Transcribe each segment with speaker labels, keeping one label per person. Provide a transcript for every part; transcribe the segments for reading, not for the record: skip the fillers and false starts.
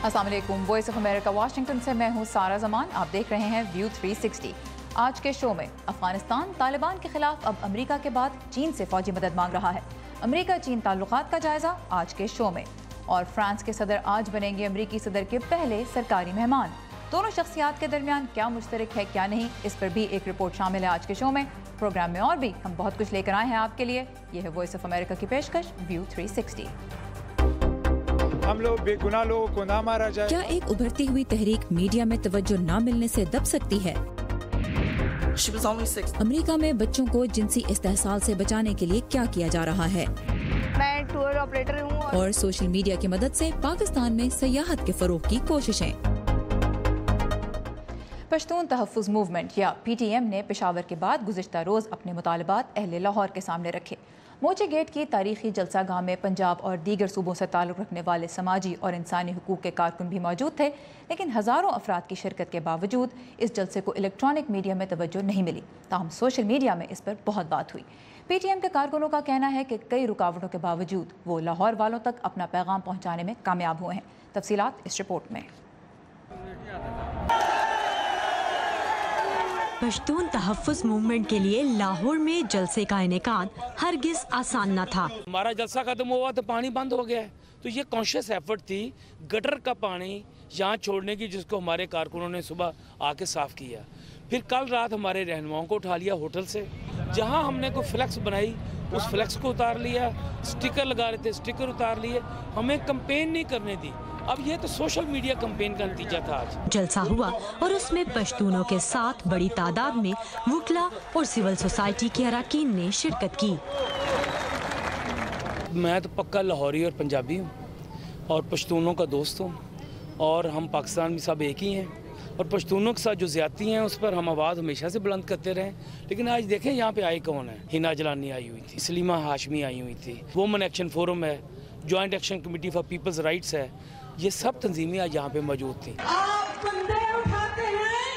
Speaker 1: अस्सलाम वालेकुम, voice of America Washington से मैं हूँ सारा जमान। आप देख रहे हैं व्यू 360। आज के शो में अफगानिस्तान तालिबान के खिलाफ अब अमेरिका के बाद चीन से फौजी मदद मांग रहा है। अमेरिका चीन ताल्लुकात का जायजा आज के शो में। और फ्रांस के सदर आज बनेंगे अमेरिकी सदर के पहले सरकारी मेहमान। दोनों शख्सियात के दरमियान क्या मुश्तरक है क्या नहीं, इस पर भी एक रिपोर्ट शामिल है आज के शो में। प्रोग्राम में और भी हम बहुत कुछ लेकर आए हैं आपके लिए। ये है वॉइस ऑफ अमेरिका की पेशकश व्यू 360।
Speaker 2: हम लोग बेगुनाह लोगों को ना मारा जाए।
Speaker 3: क्या एक उभरती हुई तहरीक मीडिया में तवज्जो न मिलने से दब सकती है? अमेरिका में बच्चों को जिनसी इस्तेहसाल से बचाने के लिए क्या किया जा रहा है?
Speaker 4: मैं टूर ऑपरेटर हूँ
Speaker 3: और सोशल मीडिया की मदद से पाकिस्तान में सयाहत के फरोग की कोशिशें।
Speaker 1: पश्तून तहफ़्फ़ुज़ मूवमेंट या PTM ने पेशावर के बाद गुज़िश्ता रोज़ अपने मुतालबात अहले लाहौर के सामने रखे। मोचे गेट की तारीखी जलसा गाह में पंजाब और दीगर सूबों से ताल्लुक़ रखने वाले समाजी और इंसानी हुकूक़ के कारकुन भी मौजूद थे, लेकिन हज़ारों अफराद की शिरकत के बावजूद इस जलसे को इलेक्ट्रॉनिक मीडिया में तवज्जो नहीं मिली। ताहम सोशल मीडिया में इस पर बहुत बात हुई। PTM के कारकुनों का कहना है कि कई रुकावटों के बावजूद वो लाहौर वालों तक अपना पैगाम पहुँचाने में कामयाब हुए हैं। तफसीलात इस रिपोर्ट में।
Speaker 5: पश्तून तहफ़्फ़ुज़ मूवमेंट के लिए लाहौर में जलसे का इनेकाद हरगिज़ आसान न था।
Speaker 6: हमारा जलसा खत्म हुआ तो पानी बंद हो गया है, तो ये कॉन्शियस एफर्ट थी गटर का पानी यहाँ छोड़ने की, जिसको हमारे कारकुनों ने सुबह आके साफ़ किया। फिर कल रात हमारे रहनुमाओं को उठा लिया होटल से, जहाँ हमने कोई फ्लैक्स बनाई उस फ्लैक्स को उतार लिया, स्टिकर लगा रहे थे स्टिकर उतार लिए, हमें कंपेन नहीं करने दी। अब ये तो सोशल मीडिया कैंपेन का नतीजा था। आज
Speaker 5: जलसा हुआ और उसमें पश्तूनों के साथ बड़ी तादाद में वुकला और सिविल सोसाइटी के अरकान ने शिरकत की।
Speaker 6: मैं तो पक्का लाहौरी और पंजाबी हूँ और पश्तूनों का दोस्त हूँ, और हम पाकिस्तान में सब एक ही हैं, और पश्तूनों के साथ जो ज़्यादती हैं उस पर हम आवाज़ हमेशा से बुलंद करते रहे। लेकिन आज देखें यहाँ पे आए कौन है। हिना जलानी आई हुई थी, सलीमा हाशमी आई हुई थी, वुमेन एक्शन फोरम है, joint action committee for people's rights है, ये सब तंजीमें आज यहाँ पे मौजूद थी।
Speaker 7: आप बंदे उठाते हैं,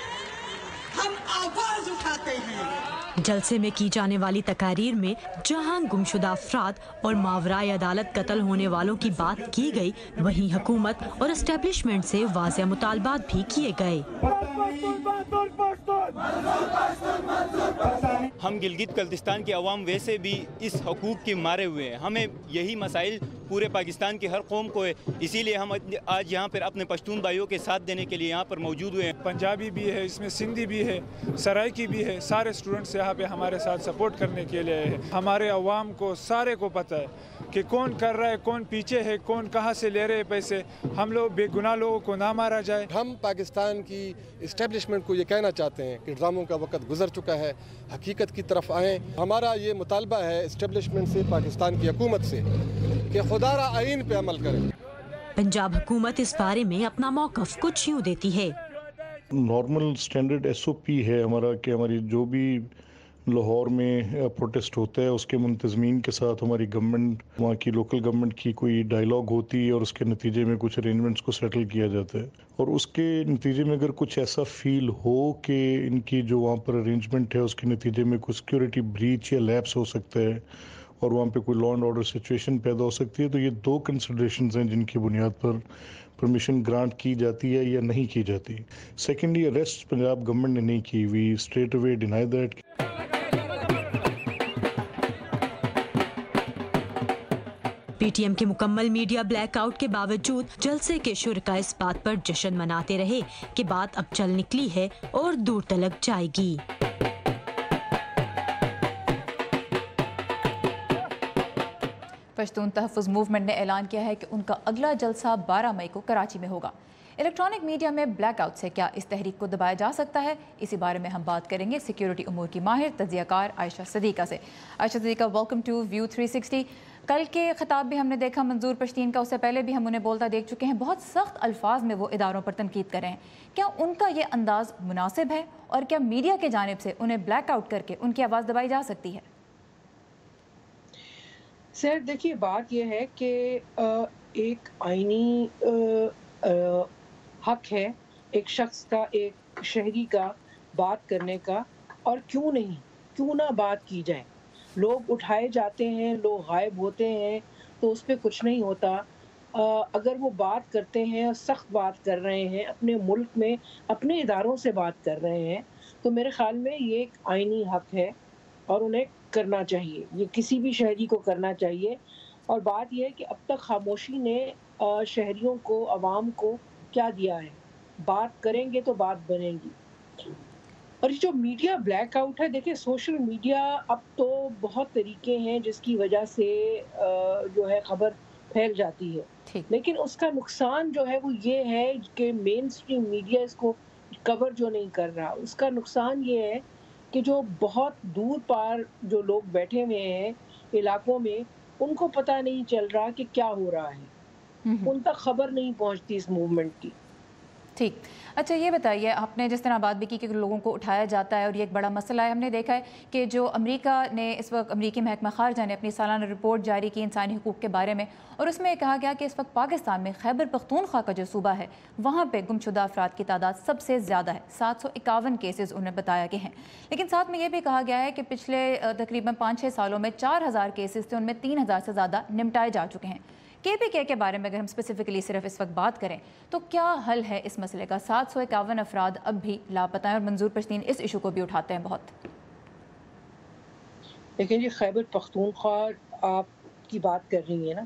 Speaker 7: हम आवाज उठाते हैं।
Speaker 5: जलसे में की जाने वाली तकारीर में जहां गुमशुदा अफराद और मावराए अदालत कत्ल होने वालों की बात की गई, वहीं हुकूमत और एस्टेब्लिशमेंट से वाज़ेह मुतालबात भी किए गए।
Speaker 8: हम गिलगित बल्तिस्तान के अवाम वैसे भी इस हकूक़ के मारे हुए हैं। हमें यही मसाइल पूरे पाकिस्तान की हर कौम को है, इसीलिए हम आज यहाँ पर अपने पश्तून भाइयों के साथ देने के लिए यहाँ पर मौजूद हुए हैं।
Speaker 2: पंजाबी भी है, इसमें सिंधी भी है, सराइकी भी है, सारे स्टूडेंट्स यहाँ पे हमारे साथ सपोर्ट करने के लिए है। हमारे अवाम को सारे को पता है कि कौन कर रहा है, कौन पीछे है, कौन कहाँ से ले रहे हैं पैसे। हम लोग बेगुनाह लोगों को ना मारा जाए।
Speaker 9: हम पाकिस्तान की इस्टेब्लिशमेंट को ये कहना चाहते हैं कि ड्रामों का वक्त गुजर चुका है, हकीकत की तरफ आएँ। हमारा ये मुतालबा है इस्टेब्लिशमेंट से, पाकिस्तान की हुकूमत से, कि खुदारा आइन पे अमल करें।
Speaker 5: पंजाब हुकूमत इस बारे में अपना मौक़िफ़ कुछ यूँ देती है।
Speaker 10: नॉर्मल स्टैंडर्ड SOP है हमारा कि हमारी जो भी लाहौर में प्रोटेस्ट होता है उसके मुंतज़मीन के साथ हमारी गवर्नमेंट, वहाँ की लोकल गवर्नमेंट की कोई डायलॉग होती है और उसके नतीजे में कुछ अरेंजमेंट्स को सेटल किया जाता है। और उसके नतीजे में अगर कुछ ऐसा फील हो कि इनकी जो वहाँ पर अरेंजमेंट है उसके नतीजे में कुछ सिक्योरिटी ब्रीच या लैप्स हो सकता है और वहाँ पे कोई लॉ एंड ऑर्डर सिचुएशन पैदा हो सकती है, तो ये दो कंसिडरेशंस हैं जिनकी बुनियाद पर परमिशन ग्रांट की जाती है या नहीं की जाती। सेकेंडली, अरेस्ट पंजाब गवर्नमेंट ने नहीं की, we straight away deny that.
Speaker 5: PTM के मुकम्मल मीडिया ब्लैकआउट के बावजूद जलसे के शुरका इस बात पर जश्न मनाते रहे कि बात अब चल निकली है और दूर तलक जाएगी।
Speaker 1: पश्तून तहफ़्फ़ुज़ मूवमेंट ने ऐलान किया है कि उनका अगला जलसा 12 मई को कराची में होगा। इलेक्ट्रॉनिक मीडिया में ब्लैकआउट से क्या इस तहरीक को दबाया जा सकता है, इसी बारे में हम बात करेंगे सिक्योरिटी उमूर की माहिर तज्ज़ियाकार आयशा सदीक़ा से। Ayesha Siddiqa, welcome to View 360। कल के खिताब भी हमने देखा मंजूर पश्तीन का, उससे पहले भी हम उन्हें बोलता देख चुके हैं। बहुत सख्त अल्फाज में वो इदारों पर तनकीद कर रहे हैं। क्या उनका ये अंदाज़ मुनासिब है और क्या मीडिया की जानिब से उन्हें ब्लैकआउट करके उनकी आवाज़ दबाई जा सकती है?
Speaker 11: सर देखिए, बात यह है कि एक आईनी हक है एक शख्स का, एक शहरी का बात करने का, और क्यों ना बात की जाए। लोग उठाए जाते हैं, लोग गायब होते हैं तो उस पर कुछ नहीं होता। اگر وہ بات کرتے ہیں اور سخت بات کر رہے ہیں، اپنے ملک میں اپنے اداروں سے بات کر رہے ہیں، تو میرے خیال میں یہ ایک آئینی حق ہے اور انہیں کرنا چاہیے، یہ کسی بھی شہری کو کرنا چاہیے۔ اور بات یہ ہے کہ اب تک خاموشی نے شہریوں کو، عوام کو کیا دیا ہے؟ بات کریں گے تو بات بنے گی۔ اور یہ جو میڈیا بلیک آؤٹ ہے، دیکھیں سوشل میڈیا اب تو بہت طریقے ہیں جس کی وجہ سے جو ہے خبر پھیل جاتی ہے، لیکن اس کا نقصان جو ہے وہ یہ ہے کہ مین اسٹریم میڈیا اس کو کور جو نہیں کر رہا، اس کا نقصان یہ ہے کہ جو بہت دور پار جو لوگ بیٹھے ہوئے ہیں علاقوں میں، ان کو پتہ نہیں چل رہا کہ کیا ہو رہا ہے، ان تک خبر نہیں پہنچتی اس موومنٹ کی۔
Speaker 1: ٹھیک، اچھا یہ بتائیے، آپ نے جس طرح بات بھی کی کہ لوگوں کو اٹھایا جاتا ہے اور یہ ایک بڑا مسئلہ ہے، ہم نے دیکھا ہے کہ جو امریکہ نے اس وقت، امریکی محکمہ خارجہ نے اپنی سالانہ رپورٹ جاری کی انسانی حقوق کے بارے میں، اور اس میں کہا گیا کہ اس وقت پاکستان میں خیبر پختونخوا کا جو صوبہ ہے وہاں پہ گمشدہ افراد کی تعداد سب سے زیادہ ہے، 751 کیسز انہیں بتایا گئے ہیں، لیکن ساتھ میں یہ بھی کہا گیا ہے کہ پچھلے تقریباً 5-6 سالوں میں 4000 کیسز تھے، ان میں 3000 سے زیادہ نمٹائے جا چکے ہیں۔ KPK کے بارے میں اگر ہم اسپیسیفکلی صرف اس وقت بات کریں تو کیا حل ہے اس مسئلے کا؟ 751 افراد اب بھی لاپتہ ہیں اور منظور پشتین اس ایشو کو بھی اٹھاتے ہیں بہت۔
Speaker 11: لیکن جی خیبر پختونخوا آپ کی بات کر رہی ہیں نا،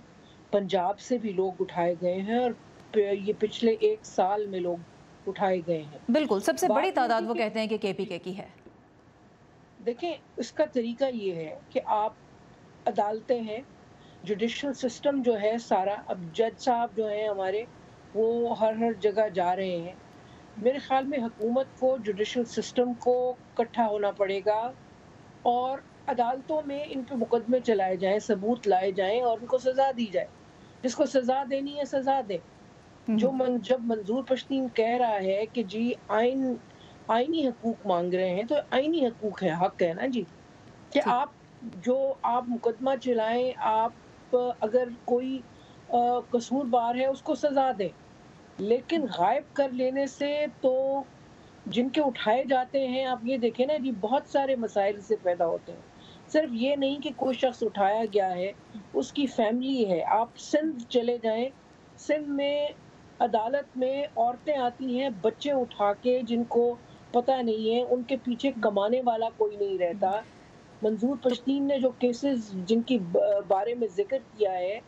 Speaker 11: پنجاب سے بھی لوگ اٹھائے گئے ہیں اور یہ پچھلے 1 سال میں لوگ اٹھائے گئے ہیں۔
Speaker 1: بالکل، سب سے بڑی تعداد وہ کہتے ہیں کہ KPK کی ہے۔
Speaker 11: دیکھیں اس کا طریقہ یہ ہے کہ آپ عدالتیں ہیں، جوڈیشل سسٹم جو ہے سارا، اب جج صاحب جو ہیں ہمارے وہ ہر جگہ جا رہے ہیں۔ میرے خیال میں حکومت کو جوڈیشل سسٹم کو اکٹھا ہونا پڑے گا اور عدالتوں میں ان پہ مقدمے چلائے جائیں، ثبوت لائے جائیں اور ان کو سزا دی جائے، جس کو سزا دینی ہے سزا دے۔ جب منظور پشتین کہہ رہا ہے کہ جی آئینی حقوق مانگ رہے ہیں، تو آئینی حقوق ہے، حق ہے نا جی، کہ آپ مقدمہ چلائیں، آپ اگر کوئی قصوروار ہے اس کو سزا دیں، لیکن غائب کر لینے سے تو جن کے اٹھائے جاتے ہیں، آپ یہ دیکھیں نا جی، بہت سارے مسائل سے پیدا ہوتے ہیں۔ صرف یہ نہیں کہ کوئی شخص اٹھایا گیا ہے، اس کی فیملی ہے۔ آپ سندھ چلے جائیں، سندھ میں عدالت میں عورتیں آتی ہیں بچے اٹھا کے، جن کو پتہ نہیں ہے، ان کے پیچھے کمانے والا کوئی نہیں رہتا۔ منظور پشتین نے جو کیسز جن کی بارے میں ذکر کیا ہے،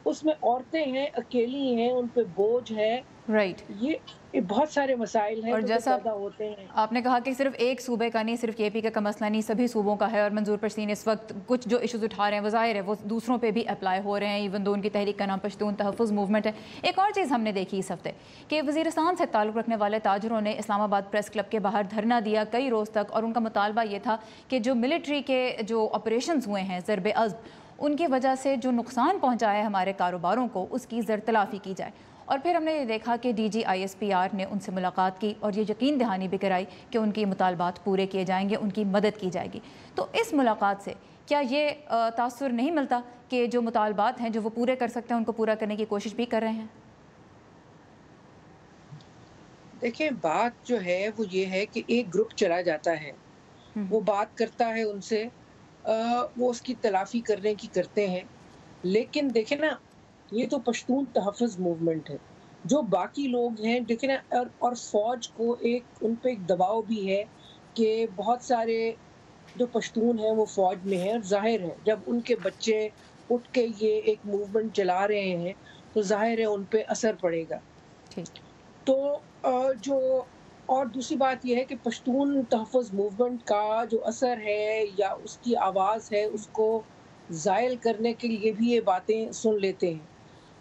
Speaker 11: اس میں عورتیں ہیں، اکیلی ہیں، ان پہ بوجھ ہے، یہ بہت سارے مسائل ہیں جو پیدا ہوتے ہیں۔
Speaker 1: آپ نے کہا کہ صرف ایک صوبے کا نہیں، صرف KPK کا مسئلہ نہیں، سبھی صوبوں کا ہے، اور منظور پشتین اس وقت کچھ جو ایشوز اٹھا رہے ہیں وہ ظاہر ہے وہ دوسروں پہ بھی اپلائی ہو رہے ہیں، ایون دو ان کی تحریک کا نام پشتون تحفظ موومنٹ ہے۔ ایک اور چیز ہم نے دیکھی اس ہفتے کہ وزیرستان سے تعلق رکھنے والے تاجروں نے اسلام آباد پریس کلب کے باہر دھرنا دیا کئی روز تک، اور ان کا مطالبہ یہ تھا کہ جو ملٹری کے جو آپریشنز ہوئے ہیں ضرب عضب، ان کی وجہ سے جو نقصان پہنچا ہے ہمارے کاروباروں کو، اس کی زرتلافی کی جائے۔ اور پھر ہم نے یہ دیکھا کہ DG ISPR نے ان سے ملاقات کی اور یہ یقین دہانی بھی کرائی کہ ان کی مطالبات پورے کیے جائیں گے، ان کی مدد کی جائے گی۔ تو اس ملاقات سے کیا یہ تاثر نہیں ملتا کہ جو مطالبات ہیں جو وہ پورے کر سکتے ہیں ان کو پورا کرنے کی کوشش بھی کر رہے ہیں؟
Speaker 11: دیکھیں بات جو ہے وہ یہ ہے کہ ایک گروپ چلا جاتا ہے، وہ بات کرتا ہے ان سے، وہ اس کی تلافی کرنے کی کرتے ہیں، لیکن دیکھیں نا یہ تو پشتون تحفظ موومنٹ ہے، جو باقی لوگ ہیں دیکھیں نا، اور فوج کو ان پہ ایک دباؤ بھی ہے کہ بہت سارے جو پشتون ہیں وہ فوج میں ہیں، اور ظاہر ہے جب ان کے بچے اٹھ کے یہ ایک موومنٹ چلا رہے ہیں تو ظاہر ہے ان پہ اثر پڑے گا۔ تو اور دوسری بات یہ ہے کہ پشتون تحفظ موومنٹ کا جو اثر ہے یا اس کی آواز ہے، اس کو زائل کرنے کے لیے بھی یہ باتیں سن لیتے ہیں،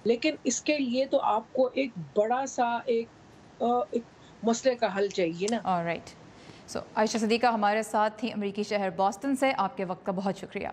Speaker 11: لیکن اس کے لیے تو آپ کو ایک بڑا سا ایک مسئلے کا حل چاہیے نا۔
Speaker 1: آلرائٹ، سو عائشہ صدیقہ ہمارے ساتھ تھی امریکی شہر بوسٹن سے، آپ کے وقت کا بہت شکریہ۔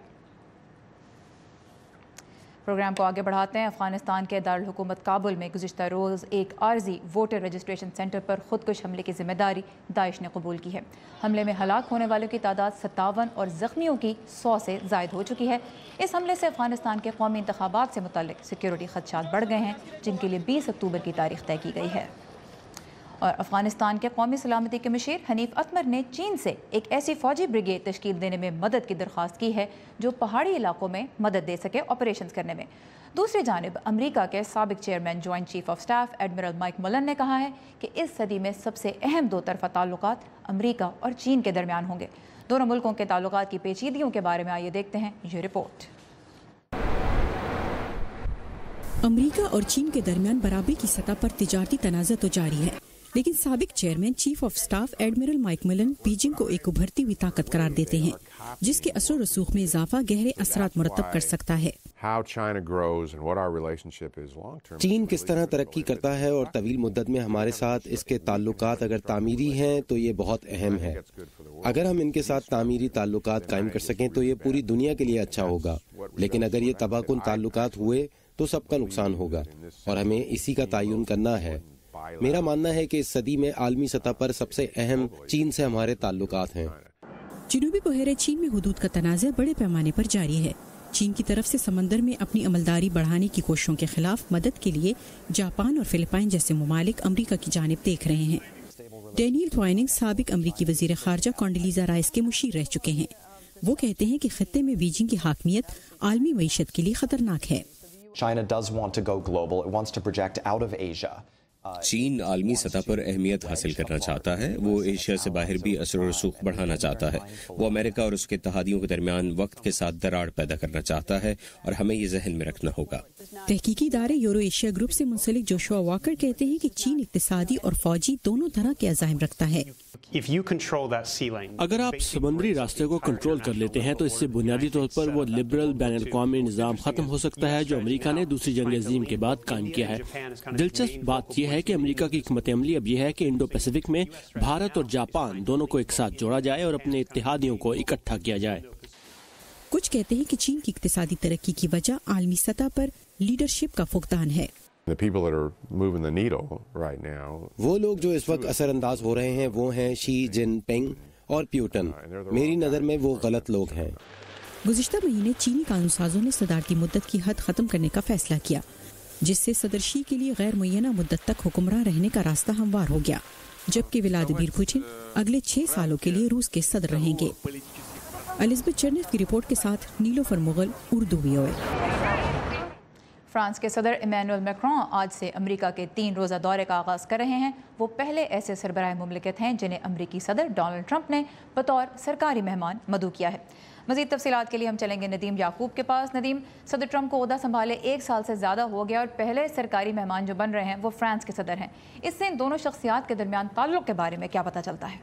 Speaker 1: پروگرام کو آگے بڑھاتے ہیں۔ افغانستان کے دارالحکومت کابل میں گزشتہ روز ایک عارضی ووٹر رجسٹریشن سینٹر پر خودکش حملے کی ذمہ داری داعش نے قبول کی ہے۔ حملے میں ہلاک ہونے والوں کی تعداد 57 اور زخمیوں کی 100 سے زائد ہو چکی ہے۔ اس حملے سے افغانستان کے قومی انتخابات سے متعلق سیکیورٹی خدشات بڑھ گئے ہیں، جن کے لیے 20 اکتوبر کی تاریخ طے کی گئی ہے۔ اور افغانستان کے قومی سلامتی کے مشیر حنیف اتمر نے چین سے ایک ایسی فوجی بریگیڈ تشکیل دینے میں مدد کی درخواست کی ہے جو پہاڑی علاقوں میں مدد دے سکے آپریشنز کرنے میں۔ دوسری جانب امریکہ کے سابق chairman joint chief of staff admiral mic ملن نے کہا ہے کہ اس صدی میں سب سے اہم دو طرفہ تعلقات امریکہ اور چین کے درمیان ہوں گے۔ دونوں ملکوں کے تعلقات کی پیچیدگیوں کے بارے میں آئیے دیکھتے ہیں یہ رپورٹ۔
Speaker 3: امریکہ اور چین کے درمیان برابری کی سطح پر تجارتی تنازع تو جاری ہے، لیکن سابق chairman chief of staff admiral mic ملن بیجنگ کو ایک ابھرتی ہوئی طاقت قرار دیتے ہیں جس کے اثر و رسوخ میں اضافہ گہرے اثرات مرتب کر سکتا ہے۔
Speaker 12: چین کس طرح ترقی کرتا ہے اور طویل مدت میں ہمارے ساتھ اس کے تعلقات اگر تعمیری ہیں تو یہ بہت اہم ہے۔ اگر ہم ان کے ساتھ تعمیری تعلقات قائم کر سکیں تو یہ پوری دنیا کے لیے اچھا ہوگا، لیکن اگر یہ تباہ کن تعلقات ہوئے تو سب کا نقصان ہوگا اور ہمیں اسی کا تعین کرنا ہے۔ میرا ماننا ہے کہ اس صدی میں عالمی سطح پر سب سے اہم چین سے ہمارے تعلقات ہیں۔
Speaker 3: جنوبی بحیرہ چین میں حدود کا تنازع بڑے پیمانے پر جاری ہے۔ چین کی طرف سے سمندر میں اپنی عملداری بڑھانے کی کوششوں کے خلاف مدد کے لیے جاپان اور فلپائن جیسے ممالک امریکہ کی جانب دیکھ رہے ہیں۔ ڈینیل توائننگ سابق امریکی وزیر خارجہ کونڈیلیزا رائس کے مشیر رہ چکے ہیں۔ وہ کہتے ہیں کہ خطے میں بیجنگ کی حاکمیت عالمی معیشت کے لیے خطرناک ہے۔
Speaker 13: چین عالمی سطح پر اہمیت حاصل کرنا چاہتا ہے، وہ ایشیا سے باہر بھی اثر و رسوخ بڑھانا چاہتا ہے، وہ امریکہ اور اس کے اتحادیوں کے درمیان وقت کے ساتھ دراڑ پیدا کرنا چاہتا ہے اور ہمیں یہ ذہن میں رکھنا ہوگا۔
Speaker 3: تحقیقی ادارے یورو ایشیا گروپ سے منسلک جوشوا واکر کہتے ہیں کہ چین اقتصادی اور فوجی دونوں طرح کے عزائم رکھتا ہے۔
Speaker 14: اگر آپ سمندری راستے کو کنٹرول کر لیتے ہیں تو اس سے بنیادی طور پر وہ لبرل بین الاقوامی نظام ختم ہو سکتا ہے جو امریکہ نے دوسری جنگ عظیم کے بعد قائم کیا ہے۔ دلچسپ بات یہ ہے کہ امریکہ کی حکمت عملی اب یہ ہے کہ انڈو پیسفک میں بھارت اور جاپان دونوں کو ایک ساتھ جوڑا جائے اور اپنے اتحادیوں کو اکٹھا کیا جائے۔
Speaker 3: کچھ کہتے ہیں کہ چین کی اقتصادی ترقی کی وجہ عالمی سطح پر لیڈرشپ کا فقدان ہے۔
Speaker 12: وہ لوگ جو اس وقت اثر انداز ہو رہے ہیں وہ ہیں شی جن پنگ اور پیوٹن۔ میری نظر میں وہ غلط لوگ ہیں۔
Speaker 3: گزشتہ مہینے چینی قانون سازوں نے صدارتی مدت کی حد ختم کرنے کا فیصلہ کیا، جس سے صدر شی کے لیے غیر معینہ مدت تک حکمراں رہنے کا راستہ ہموار ہو گیا، جبکہ ولادیمیر پوٹن اگلے 6 سالوں کے لیے روس کے صدر رہیں گے۔ الزبتھ چرنیف کی رپورٹ کے ساتھ نیلوفر مغل، اردو VOA۔
Speaker 1: فرانس کے صدر ایمینوئل میکرون آج سے امریکہ کے 3 روزہ دورے کا آغاز کر رہے ہیں۔ وہ پہلے ایسے سربراہ مملکت ہیں جنہیں امریکی صدر ڈونلڈ ٹرمپ نے بطور سرکاری مہمان مدعو کیا ہے۔ مزید تفصیلات کے لیے ہم چلیں گے ندیم یعقوب کے پاس۔ ندیم، صدر ٹرمپ کو عہدہ سنبھالے 1 سال سے زیادہ ہو گیا اور پہلے سرکاری مہمان جو بن رہے ہیں وہ فرانس کے صدر ہیں۔ اس سے ان دونوں شخصیات کے درمیان تعلق کے بارے میں کیا پتہ چلتا ہے؟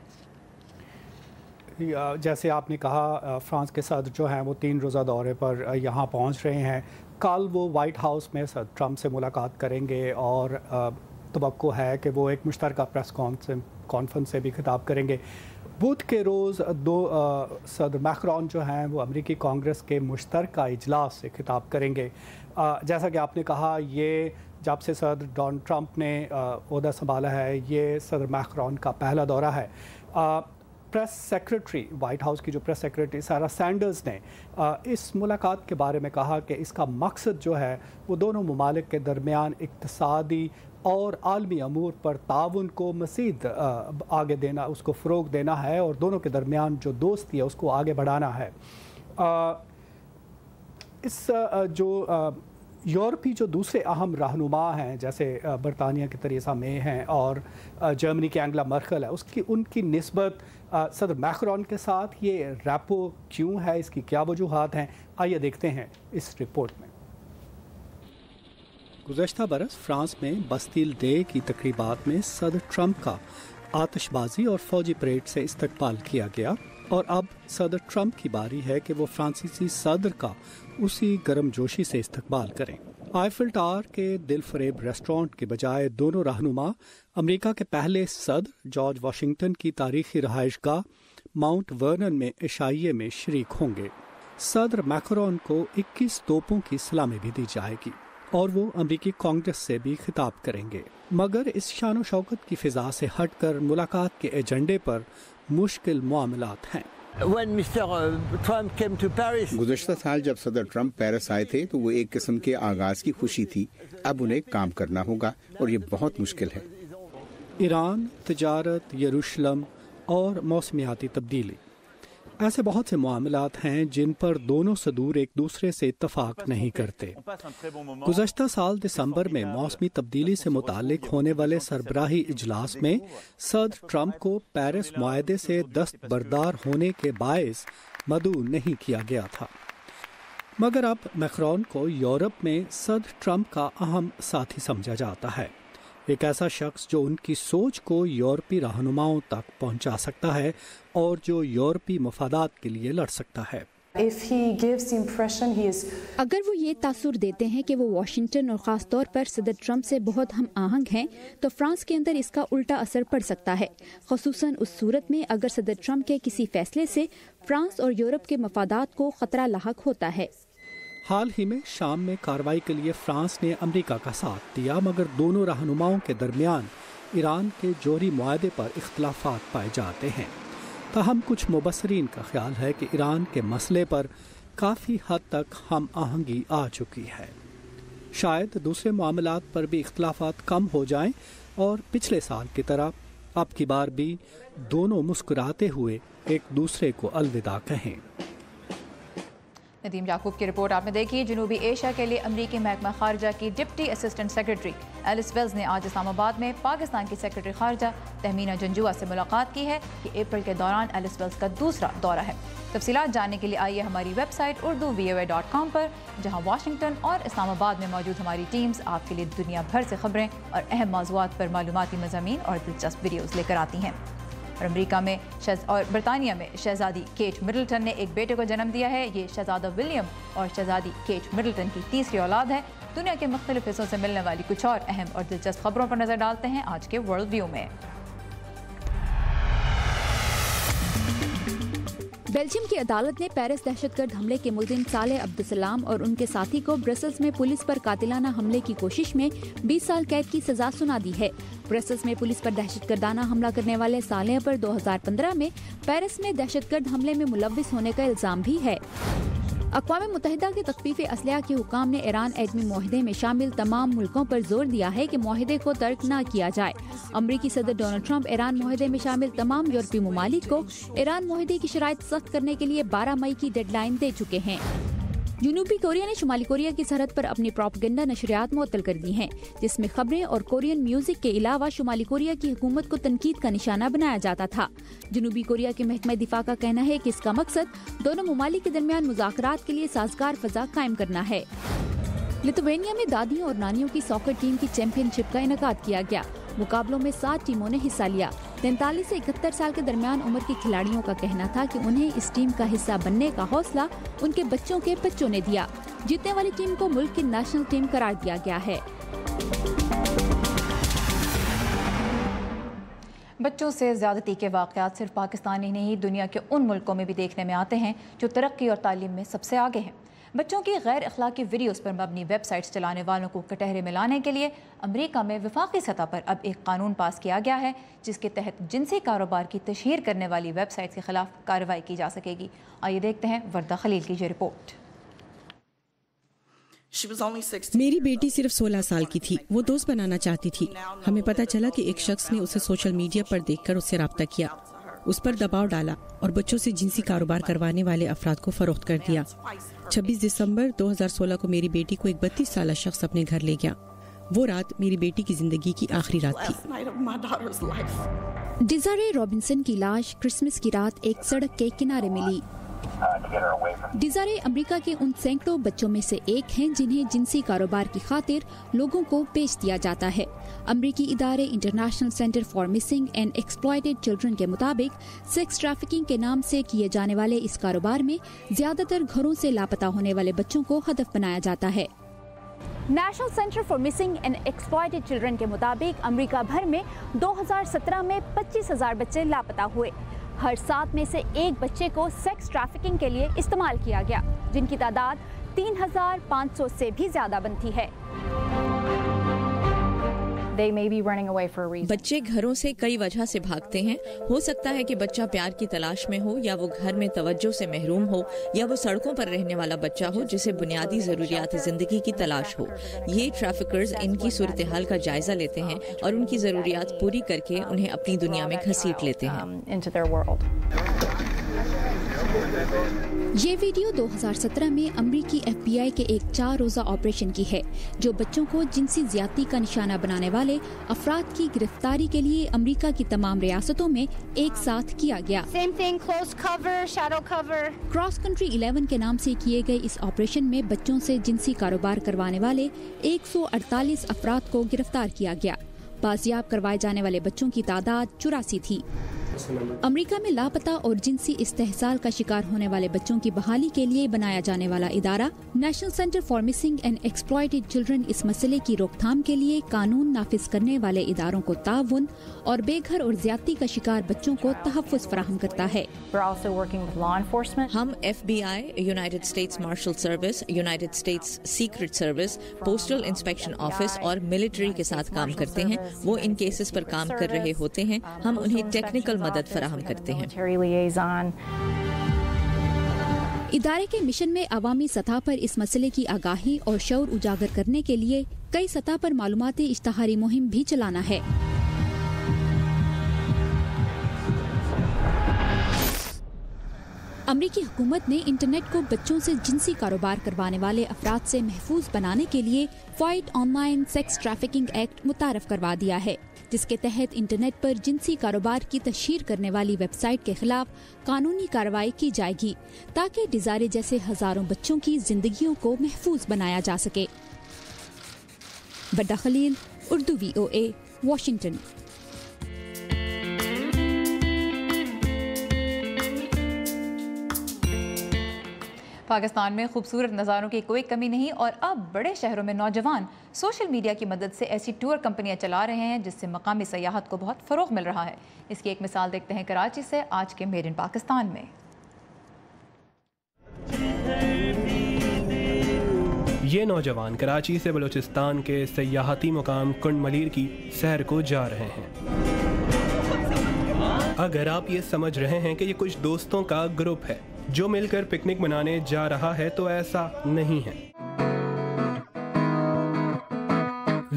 Speaker 15: جیسے آپ نے کہا، فرانس کے صدر جو ہیں وہ 3 روزہ دورے پر یہاں پہنچ رہے ہیں۔ کل وہ وائٹ ہاؤس میں صدر ٹرمپ سے ملاقات کریں گے اور توقع ہے کہ وہ ایک مشترکہ پریس کانفرنس سے بھی خطاب کریں گے۔ بدھ کے روز صدر میکرون جو ہیں وہ امریکی کانگریس کے مشترکہ اجلاس سے خطاب کریں گے۔ جیسا کہ آپ نے کہا، یہ جب سے صدر ڈونلڈ ٹرمپ نے عہدہ سنبھالا ہے یہ صدر میکرون کا پہلا دورہ ہے۔ پریس سیکرٹری، وائٹ ہاؤس کی جو پریس سیکرٹری سارا سینڈرز نے اس ملاقات کے بارے میں کہا کہ اس کا مقصد جو ہے وہ دونوں ممالک کے درمیان اقتصادی اور عالمی امور پر تعاون کو مزید آگے دینا، اس کو فروغ دینا ہے اور دونوں کے درمیان جو دوستی ہے اس کو آگے بڑھانا ہے۔ اس جو یورپی جو دوسرے اہم رہنما ہیں جیسے برطانیہ کی تریسا مے ہیں اور جرمنی کی اینگلا مرکل ہے، ان کی نسبت صدر میکرون کے ساتھ یہ ریپو کیوں ہے، اس کی کیا وجوہات ہیں، آئیے دیکھتے ہیں اس رپورٹ میں۔ گزشتہ برس فرانس میں بستیل ڈے کی تقریبات میں صدر ٹرمپ کا آتش بازی اور فوجی پریڈ سے استقبال کیا گیا اور اب صدر ٹرمپ کی باری ہے کہ وہ فرانسیسی صدر کا اسی گرم جوشی سے استقبال کریں۔ آئیفل ٹاور کے دل فریب ریسٹورانٹ کے بجائے دونوں رہنما امریکہ کے پہلے صدر جارج واشنگٹن کی تاریخی رہائش گاہ ماؤنٹ ورنن میں عشائیے میں شریک ہوں گے۔ صدر میکرون کو 21 توپوں کی سلامی بھی دی جائے گی اور وہ امریکی کانگریس سے بھی خطاب کریں گے، مگر اس شان و شوکت کی فضا سے ہٹ کر ملاقات کے ایجنڈے پر مشکل معاملات ہیں۔
Speaker 16: گزشتہ سال جب صدر ٹرمپ پیرس آئے تھے تو وہ ایک قسم کے آغاز کی خوشی تھی، اب انہیں کام کرنا ہوگا اور یہ بہت مشکل ہے۔
Speaker 15: ایران، تجارت، یروشلم اور موسمیاتی تبدیلی۔ ऐसे बहुत से मामलात हैं जिन पर दोनों सदूर एक दूसरे से इत्तफाक नहीं करते। गुज़श्ता साल दिसंबर में मौसमी तब्दीली से मुताल्लिक होने वाले सरबराही इजलास में सदर ट्रंप को पेरिस मुआहदे से दस्तबरदार होने के बायस मदऊ नहीं किया गया था, मगर अब मैक्रोन को यूरोप में सदर ट्रंप का अहम साथी समझा जाता है, एक ऐसा शख्स जो उनकी सोच को यूरोपी रहनुमाओं तक पहुंचा सकता है और जो यूरोपी मफादात के लिए लड़ सकता है।
Speaker 17: अगर वो ये तासुर देते हैं कि वो वाशिंगटन और ख़ास तौर पर सदर ट्रंप से बहुत हम आहंग हैं, तो फ्रांस के अंदर इसका उल्टा असर पड़ सकता है, ख़ुसूसन उस सूरत में अगर सदर ट्रंप के किसी फैसले से फ्रांस और यूरोप के मफादात को ख़तरा लाहक होता है।
Speaker 15: हाल ही में शाम में कार्रवाई के लिए फ्रांस ने अमेरिका का साथ दिया, मगर दोनों रहनुमाओं के दरमियान ईरान के जोहरी मुआहदे पर इख्तलाफात पाए जाते हैं। ताहम कुछ मुबसरीन का ख्याल है कि ईरान के मसले पर काफ़ी हद तक हम आहंगी आ चुकी है। शायद दूसरे मामलात पर भी इख्तलाफात कम हो जाएं और पिछले साल की तरह अब की बार भी दोनों मुस्कुराते हुए एक दूसरे को अलविदा कहें।
Speaker 1: नदीम याकूब की रिपोर्ट आपने देखी। जनूबी एशिया के लिए अमरीकी महकमा खारजा की deputy assistant secretary Alice Wells ने आज इस्लामाबाद में पाकिस्तान की सेक्रेटरी खारजा तहमीना जंजुआ से मुलाकात की है। ये अप्रैल के दौरान एलिस वेल्स का दूसरा दौरा है। तफसीलात जानने के लिए आइए हमारी वेबसाइट urdu.voa.com पर, जहां वाशिंगटन और इस्लामाबाद में मौजूद हमारी टीम्स आपके लिए दुनिया भर से खबरें और अहम मौज़ूआत पर मालूमाती मज़ामीन और दिलचस्प वीडियोज़ लेकर आती हैं। और अमेरिका में और बरतानिया में शहजादी केट मिडल्टन ने एक बेटे को जन्म दिया है। ये शहजादा विलियम और शहजादी केट मिडल्टन की तीसरी औलाद है। दुनिया के मुख्तलिफ हिस्सों से मिलने वाली कुछ और अहम और दिलचस्प खबरों पर नजर डालते हैं आज के वर्ल्ड व्यू में।
Speaker 17: बेल्जियम की अदालत ने पेरिस दहशतगर्द हमले के मुल्जिम सालेह अब्दुलसलाम और उनके साथी को ब्रसल्स में पुलिस पर कातिलाना हमले की कोशिश में 20 साल कैद की सजा सुना दी है। ब्रसल्स में पुलिस पर दहशतगर्दाना हमला करने वाले सालेह पर 2015 में पेरिस में दहशतगर्द हमले में मुलव्विस होने का इल्जाम भी है। अक़वाम मुत्तहिदा के तख्फीफ़े असलहा के हुकाम ने ईरान एटमी मुआहदे में शामिल तमाम मुल्कों पर जोर दिया है कि मुआहदे को तर्क न किया जाए। अमरीकी सदर डोनाल्ड ट्रंप ईरान मुआहदे में शामिल तमाम यूरोपीय ममालिक को ईरान मुआहदे की शराइत सख्त करने के लिए 12 मई की डेडलाइन दे चुके हैं। जनूबी कोरिया ने शुमाली कोरिया की सरहद पर अपनी प्रोपेगेंडा नशरियात मुअत्तल कर दी हैं, जिसमें खबरें और कोरियन म्यूजिक के अलावा शुमाली कोरिया की हुकूमत को तनकीद का निशाना बनाया जाता था। जनूबी कोरिया के महकमा दिफा का कहना है कि इसका मकसद दोनों ममालिक के दरमियान मुज़ाकरात के लिए साजगार फजा कायम करना है। लिथुआनिया में दादियों और नानियों की सॉकर टीम की चैंपियनशिप का इनेकाद किया गया। मुकाबलों में 7 टीमों ने हिस्सा लिया। 43 से 71 साल के दरमियान उम्र के खिलाड़ियों का कहना था कि उन्हें इस टीम का हिस्सा बनने का हौसला उनके बच्चों ने दिया। जीतने वाली टीम को मुल्क की नेशनल टीम करार दिया गया है।
Speaker 1: बच्चों से ज़्यादती के वाक़यात सिर्फ पाकिस्तान ही नहीं, दुनिया के उन मुल्कों में भी देखने में आते हैं जो तरक्की और तालीम में सबसे आगे हैं। बच्चों की गैर अखलाकी वीडियोस पर मबनी वेबसाइट्स चलाने वालों को कटहरे में लाने के लिए अमेरिका में वफाकी सतह पर अब एक कानून पास किया गया है, जिसके तहत जिनसी कारोबार की तशहीर करने वाली वेबसाइट्स के खिलाफ कार्रवाई की जा सकेगी। आइए देखते हैं वर्दा खलील की ये रिपोर्ट।
Speaker 3: मेरी बेटी सिर्फ 16 साल की थी। वो दोस्त बनाना चाहती थी। हमें पता चला कि एक शख्स ने उसे सोशल मीडिया पर देखकर उससे राब्ता किया, उस पर दबाव डाला और बच्चों से जिनसी कारोबार करवाने वाले अफराद को फरोख्त कर दिया। 26 दिसंबर 2016 को मेरी बेटी को एक 32 साल शख्स अपने घर ले गया। वो रात मेरी बेटी की जिंदगी की आखिरी रात थी।
Speaker 17: डिजारे रॉबिन्सन की लाश क्रिसमस की रात एक सड़क के किनारे मिली। डिजारे अमेरिका के उन सैकड़ों बच्चों में से एक हैं जिन्हें जिनसी कारोबार की खातिर लोगों को बेच दिया जाता है। अमेरिकी इदारे international centre for missing and exploited children के मुताबिक सेक्स ट्रैफिकिंग के नाम से किए जाने वाले इस कारोबार में ज्यादातर घरों से लापता होने वाले बच्चों को हदफ बनाया जाता है। National centre for missing and exploited children के मुताबिक अमेरिका भर में 2017 में 25,000 बच्चे लापता हुए। हर 7 में से एक बच्चे को सेक्स ट्रैफिकिंग के लिए इस्तेमाल किया गया, जिनकी तादाद 3,500 से भी ज्यादा बनती है।
Speaker 18: बच्चे घरों से कई वजह से भागते हैं। हो सकता है कि बच्चा प्यार की तलाश में हो, या वो घर में तवज्जो से महरूम हो, या वो सड़कों पर रहने वाला बच्चा हो जिसे बुनियादी ज़रूरियात ज़िंदगी की तलाश हो। ये ट्रैफिकर्स इनकी सूरत हाल का जायजा लेते हैं और उनकी ज़रूरियात पूरी करके उन्हें अपनी दुनिया में घसीट लेते हैं।
Speaker 17: ये वीडियो 2017 में अमरीकी FBI के एक 4 रोज़ा ऑपरेशन की है, जो बच्चों को जिनसी ज़्यादती का निशाना बनाने वाले अफराद की गिरफ्तारी के लिए अमरीका की तमाम रियासतों में एक साथ किया गया।
Speaker 4: Same thing, close cover, shadow cover.
Speaker 17: Cross country 11 के नाम से किए गए इस ऑपरेशन में बच्चों से जिनसी कारोबार करवाने वाले 148 अफराद को गिरफ्तार किया गया। बाजियाब करवाए जाने वाले बच्चों की तादाद 84 थी। अमेरिका में लापता और जिनसी इस्तेहसाल का शिकार होने वाले बच्चों की बहाली के लिए बनाया जाने वाला इदारा national centre for missing and exploited children इस मसले की रोकथाम के लिए कानून नाफिज करने वाले इदारों को ताउन और बेघर और ज्यादती का शिकार बच्चों को तहफ़्फ़ुज़ फराहम करता है।
Speaker 18: हम FBI, United States Marshal Service, United States Secret Service, Postal Inspection Office और मिलिट्री के साथ काम करते हैं। वो इन केसेस पर काम कर रहे होते हैं, हम उन्हें टेक्निकल मदद फराहम करते हैं।
Speaker 17: इदारे के मिशन में अवामी सतह पर इस मसले की आगाही और शऊर उजागर करने के लिए कई सतह पर मालूमाती इश्तहारी मुहिम भी चलाना है। अमरीकी हुकूमत ने इंटरनेट को बच्चों से जिनसी कारोबार करवाने वाले अफराद से महफूज बनाने के लिए fight online sex trafficking act मुतारफ करवा दिया है, जिसके तहत इंटरनेट पर जिनसी कारोबार की तशहीर करने वाली वेबसाइट के खिलाफ कानूनी कार्रवाई की जाएगी, ताकि डिजारे जैसे हजारों बच्चों की जिंदगियों को महफूज बनाया जा सके। बड्डा खलील, उर्दू VOA, वाशिंगटन।
Speaker 1: पाकिस्तान में खूबसूरत नज़ारों की कोई कमी नहीं और अब बड़े शहरों में नौजवान सोशल मीडिया की मदद से ऐसी टूर कंपनियां चला रहे हैं जिससे मकामी सयाहत को बहुत फ़रोग़ मिल रहा है। इसकी एक मिसाल देखते हैं कराची से आज के मेड इन पाकिस्तान में।
Speaker 19: ये नौजवान कराची से बलूचिस्तान के सयाहती मुकाम कुंड मलीर की सैर को जा रहे हैं। अगर आप ये समझ रहे हैं कि ये कुछ दोस्तों का ग्रुप है जो मिलकर पिकनिक मनाने जा रहा है, तो ऐसा नहीं है।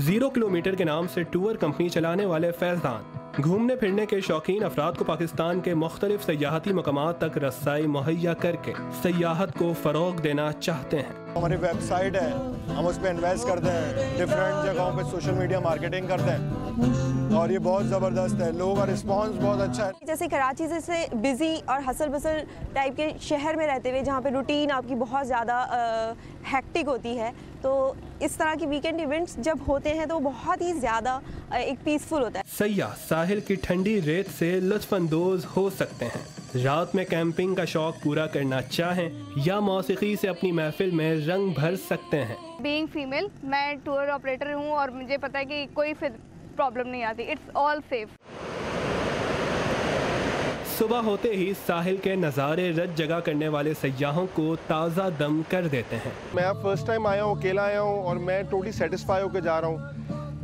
Speaker 19: 0 किलोमीटर के नाम से टूर कंपनी चलाने वाले फैजान घूमने फिरने के शौकीन अफराद को पाकिस्तान के मुख्तलिफ सयाहती मकामात तक रसाई मुहैया करके सयाहत को फ़रोग़ देना चाहते हैं।
Speaker 20: हमारी वेबसाइट है, हम उस पर इन्वेस्ट करते हैं, डिफरेंट जगहों पे सोशल मीडिया मार्केटिंग करते हैं और ये बहुत ज़बरदस्त है, लोगों का रिस्पांस बहुत अच्छा है।
Speaker 21: जैसे कराची जैसे बिजी और हसल बसल टाइप के शहर में रहते हुए जहाँ पे रूटीन आपकी बहुत ज़्यादा हैक्टिक होती है, तो इस तरह की वीकेंड इवेंट्स जब होते हैं तो बहुत ही ज़्यादा एक पीसफुल होता है।
Speaker 19: सयाह साहिल की ठंडी रेत से लुत्फ़अंदोज़ हो सकते हैं, रात में कैंपिंग का शौक पूरा करना चाहें या मौसीकी से अपनी महफिल में रंग भर सकते हैं।
Speaker 4: बीइंग फीमेल, मैं टूर ऑपरेटर हूँ और मुझे पता है कि कोई प्रॉब्लम नहीं आती, इट्स ऑल सेफ।
Speaker 19: सुबह होते ही साहिल के नज़ारे रज जगह करने वाले सयाहों को ताज़ा दम कर देते हैं।
Speaker 20: मैं फर्स्ट टाइम आया हूँ, अकेला आया हूँ और मैं टोटली सेटिस्फाई होकर जा रहा हूँ।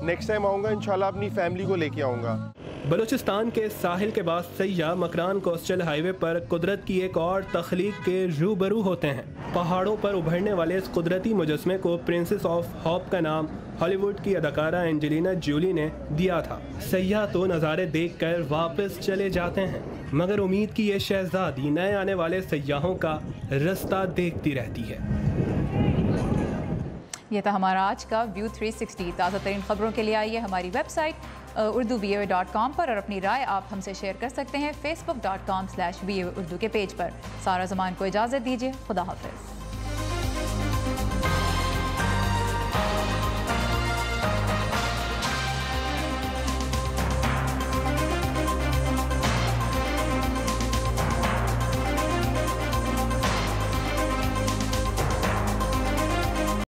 Speaker 20: नेक्स्ट टाइम आऊँगा इंशाल्लाह अपनी फैमिली को लेके आऊँगा।
Speaker 19: बलूचिस्तान के साहिल के बाद सयाह मकरान कोस्टल हाईवे पर कुदरत की एक और तख्लीक के रूबरू होते हैं। पहाड़ों पर उभरने वाले इस कुदरती मुजस्मे को प्रिंसेस ऑफ होप का नाम हॉलीवुड की अदाकारा एंजेलिना जोली ने दिया था। सयाह तो नज़ारे देखकर वापस चले जाते हैं, मगर उम्मीद की ये शहजादी नए आने वाले सयाहों का रास्ता देखती रहती है।
Speaker 1: ये था हमारा आज का व्यू 360। ताज़ा तरीन खबरों के लिए आइए हमारी वेबसाइट urduvoa.com पर और अपनी राय आप हमसे शेयर कर सकते हैं facebook.com/voa urdu के पेज पर। सारा ज़मान को इजाज़त दीजिए। खुदा हाफ़िज़।